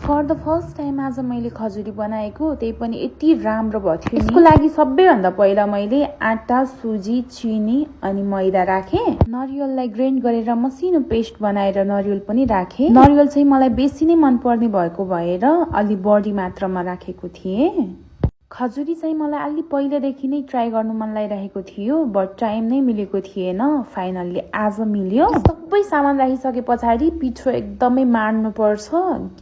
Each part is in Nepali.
फर द फर्स्ट टाइम आज मैले खजुरी बनाएको, त्यही पनि यति राम्रो भयो थियो। यसको लागि सबैभन्दा पहिला मैले आटा, सुजी, चिनी अनि मैदा राखेँ। नरिवललाई ग्राइन्ड गरेर मसिनो पेस्ट बनाएर नरिवल पनि राखेँ। नरिवल चाहिँ मलाई बेसी नै मनपर्ने भएको भएर अलि बढी मात्रामा राखेको थिएँ। खजुरी चाहिँ मलाई अलि पहिलादेखि नै ट्राई गर्नु मन लागिरहेको थियो, बट टाइम नै मिलेको थिएन। फाइनल्ली आज मिल्यो। सबै सामान राखिसके पछाडि पिठो एकदमै माड्नु पर्छ,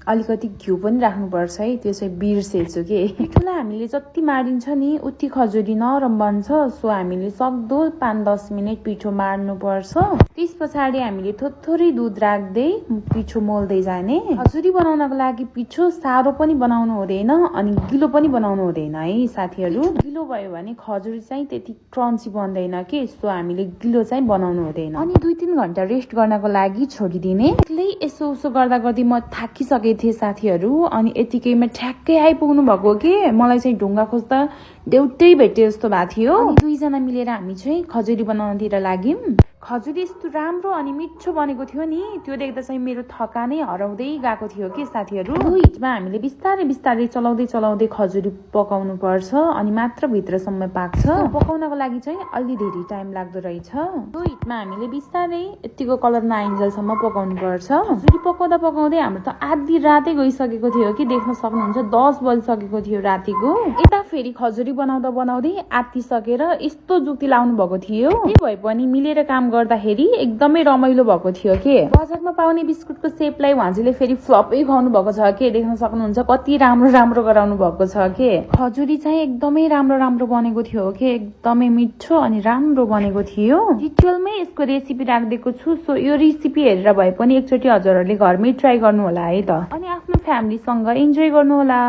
अलिकति घिउ पनि राख्नु पर्छ है, त्यो चाहिँ बिर्सेछु के। पिठोलाई हामीले जति माडिन्छ नि उति खजुरी नरम बन्छ। सो हामीले सक्दो 5-10 मिनट पिठो माड्नु पर्छ। त्यस पछाडि हामीले थोरै दुध राख्दै पिठो मोल्दै जाने। खजुरी बनाउनको लागि पिठो साह्रो पनि बनाउनु हुँदैन अनि गिलो पनि बनाउनु हुँदैन है साथीहरू। गिलो भयो भने खजुरी चाहिँ त्यति क्रन्ची बन्दैन के। सो हामीले गिलो चाहिँ बनाउनु हुँदैन। अनि 2-3 घण्टा रेस्ट गर्नको लागि छोडिदिने। एक्लै यसो उसो गर्दा गर्दै म थाकिसकेको थिएँ साथीहरू। अनि यतिकैमा ठ्याक्कै आइपुग्नु भएको के। मलाई चाहिँ ढुङ्गा खोज्दा देउटै भेटे जस्तो भएको थियो। अनि 2 जना मिलेर हामी चाहिँ खजुरी बनाउनतिर लाग्यौं। खजुरी यस्तो राम्रो अनि मिठो बनेको थियो नि, त्यो देख्दा चाहिँ मेरो थकानै हराउँदै गएको थियो के साथीहरू। हिटमा हामीले बिस्तारै चलाउँदै खजुरी पकाउनु पर्छ अनि मात्र भित्रसम्म पाक्छ। पकाउनको लागि चाहिँ अलि धेरै टाइम लाग्दो रहेछ। त्यो हिटमा हामीले बिस्तारै यतिको कलर नआइन्जेलसम्म पकाउनु पर्छ। खजुरी पकाउँदै हाम्रो त आधी रातै गइसकेको थियो कि, देख्न सक्नुहुन्छ 10 बजिसकेको थियो रातिको। यता फेरि खजुरी बनाउँदै आत्तिसकेर यस्तो जुक्ति लाउनु भएको थियो। के भए पनि मिलेर काम गर्दाखेरि एकदमै रमाइलो भएको थियो के। बजारमा पाउने बिस्कुटको सेपलाई उहाँले फेरि फ्लपै खुवाउनु भएको छ के। देख्न सक्नुहुन्छ कति राम्रो गराउनु भएको छ के। खजुरी चाहिँ एकदमै राम्रो बनेको थियो के, एकदमै मिठो अनि राम्रो बनेको थियो। डिटेलमै यसको रेसिपी राखिदिएको छु। सो यो रेसिपी हेरेर भए पनि एकचोटि हजुरहरूले घरमै ट्राई गर्नु होला है त। अनि आफ्नो फ्यामिलीसँग इन्जोय गर्नु होला।